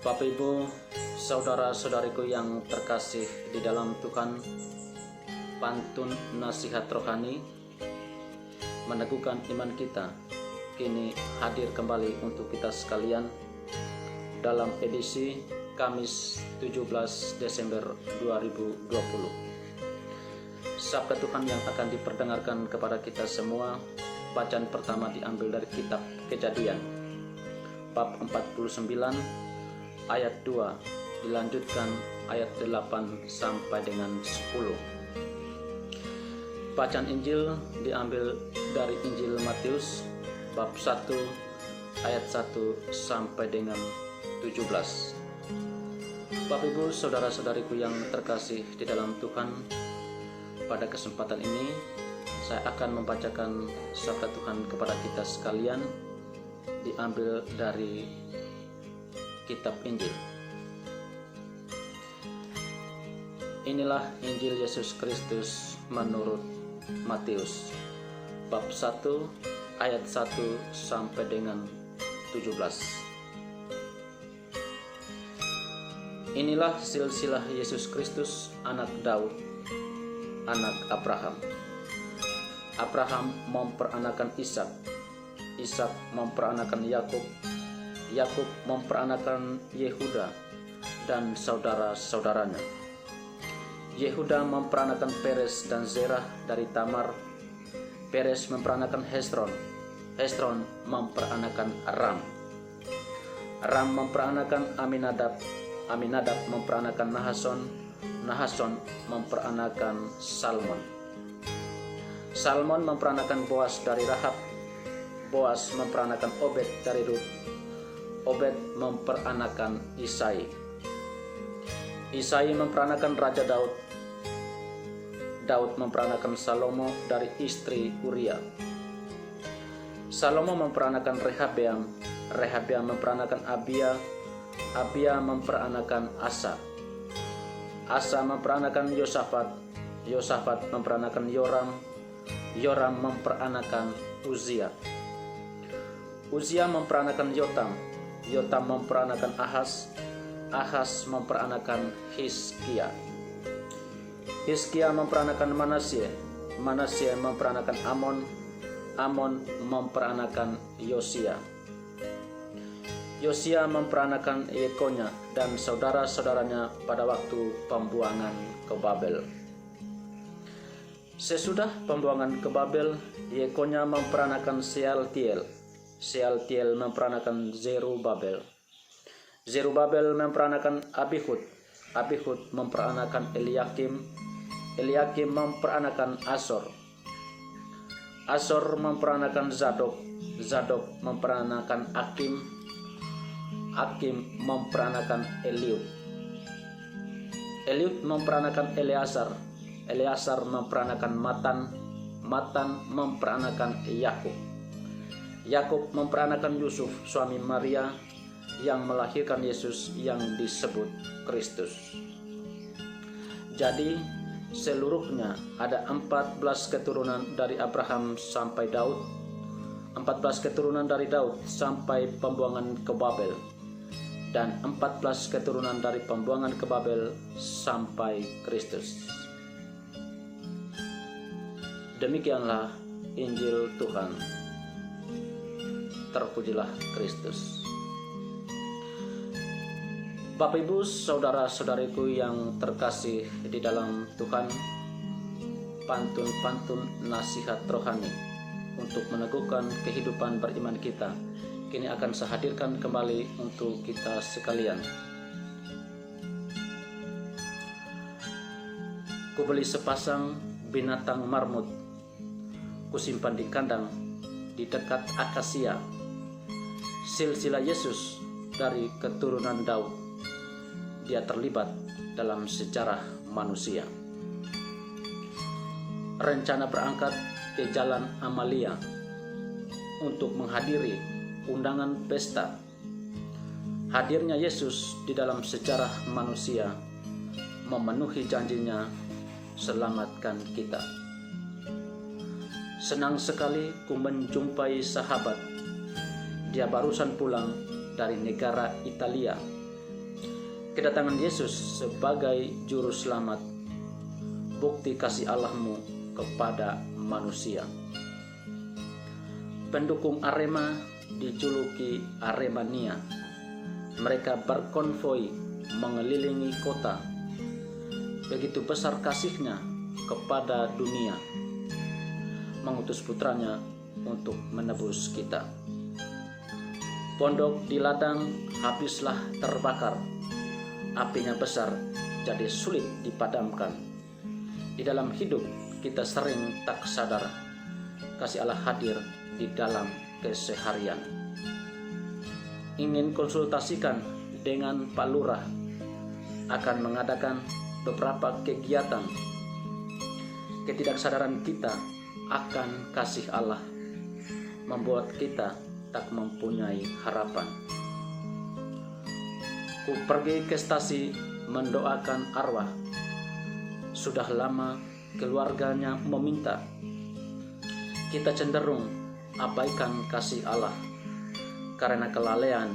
Bapak Ibu, saudara-saudariku yang terkasih di dalam Tuhan, pantun nasihat rohani meneguhkan iman kita kini hadir kembali untuk kita sekalian dalam edisi Kamis 17 Desember 2020. Sabda Tuhan yang akan diperdengarkan kepada kita semua, bacaan pertama diambil dari kitab Kejadian bab 49 ayat 2, dilanjutkan ayat 8 sampai dengan 10. Bacaan Injil diambil dari Injil Matius bab 1 ayat 1 sampai dengan 17. Bapak Ibu, saudara-saudariku yang terkasih di dalam Tuhan, pada kesempatan ini saya akan membacakan sabda Tuhan kepada kita sekalian, diambil dari kitab Injil. Inilah Injil Yesus Kristus menurut Matius bab 1 ayat 1 sampai dengan 17. Inilah silsilah Yesus Kristus, anak Daud, anak Abraham. Abraham memperanakan Ishak, Ishak memperanakan Yakub, Yakub memperanakan Yehuda dan saudara-saudaranya. Yehuda memperanakan Peres dan Zerah dari Tamar. Peres memperanakan Hesron, Hesron memperanakan Ram. Ram memperanakan Aminadab, Aminadab memperanakan Nahason, Nahason memperanakan Salmon. Salmon memperanakan Boas dari Rahab, Boas memperanakan Obed dari Rut, Obed memperanakan Isai. Isai memperanakan Raja Daud, Daud memperanakan Salomo dari istri Uria. Salomo memperanakan Rehabeam, Rehabeam memperanakan Abia, Abia memperanakan Asa. Asa memperanakan Yosafat, Yosafat memperanakan Yoram, Yoram memperanakan Uzia. Uzia memperanakan Yotam, Yotam memperanakan Ahaz, Ahaz memperanakan Hizkia. Hizkia memperanakan Manasye, Manasye memperanakan Amon, Amon memperanakan Yosia. Yosia memperanakan Yekonya dan saudara-saudaranya pada waktu pembuangan ke Babel. Sesudah pembuangan ke Babel, Yekonya memperanakan Sealtiel, Sealtiel memperanakan Zerubabel, Zerubabel memperanakan Abihud, Abihud memperanakan Eliakim, Eliakim memperanakan Asor, Asor memperanakan Zadok, Zadok memperanakan Akim, Akim memperanakan Eliud, Eliud memperanakan Eleazar, Eleazar memperanakan Matan, Matan memperanakan Yakub, Yakub memperanakan Yusuf suami Maria yang melahirkan Yesus yang disebut Kristus. Jadi seluruhnya ada 14 keturunan dari Abraham sampai Daud, 14 keturunan dari Daud sampai pembuangan ke Babel, dan 14 keturunan dari pembuangan ke Babel sampai Kristus. Demikianlah Injil Tuhan. Terpujilah Kristus. Bapak Ibu, saudara-saudariku yang terkasih di dalam Tuhan, pantun-pantun nasihat rohani untuk meneguhkan kehidupan beriman kita kini akan saya hadirkan kembali untuk kita sekalian. Kubeli sepasang binatang marmut, kusimpan di kandang di dekat akasia. Silsilah Yesus dari keturunan Daud, dia terlibat dalam sejarah manusia. Rencana berangkat ke Jalan Amalia untuk menghadiri undangan pesta. Hadirnya Yesus di dalam sejarah manusia memenuhi janjinya selamatkan kita. Senang sekali ku menjumpai sahabat. Dia barusan pulang dari negara Italia kedatangan Yesus sebagai juru selamat, bukti kasih Allahmu kepada manusia. Pendukung Arema dijuluki Aremania. Mereka berkonvoi mengelilingi kota. Begitu besar kasihnya kepada dunia, mengutus putranya untuk menebus kita. Pondok di ladang habislah terbakar. Apinya besar, jadi sulit dipadamkan. Di dalam hidup kita sering tak sadar kasih Allah hadir di dalam keseharian. Ingin konsultasikan dengan Pak Lurah, akan mengadakan beberapa kegiatan. Ketidaksadaran kita akan kasih Allah membuat kita tak mempunyai harapan. Ku pergi ke stasi mendoakan arwah. Sudah lama keluarganya meminta. Kita cenderung abaikan kasih Allah karena kelalaian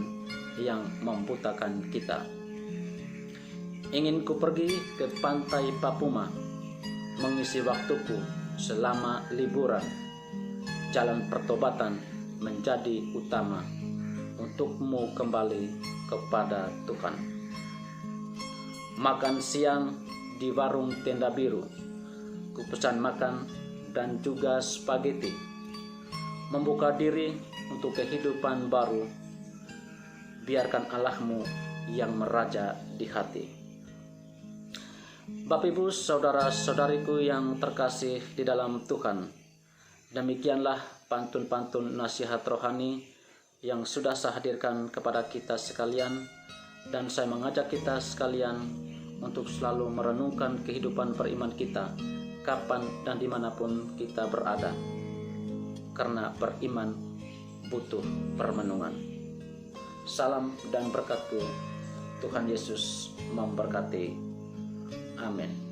yang membutakan kita. Ingin ku pergi ke pantai Papuma, mengisi waktuku selama liburan. Jalan pertobatan menjadi utama untukmu kembali kepada Tuhan. Makan siang di warung Tenda Biru, ku pesan makan dan juga spaghetti. Membuka diri untuk kehidupan baru. Biarkan Allahmu yang meraja di hati. Bapak Ibu, saudara-saudariku yang terkasih di dalam Tuhan, demikianlah pantun-pantun nasihat rohani yang sudah saya hadirkan kepada kita sekalian, dan saya mengajak kita sekalian untuk selalu merenungkan kehidupan beriman kita kapan dan dimanapun kita berada, karena beriman butuh permenungan. Salam dan berkat Tuhan Yesus memberkati. Amin.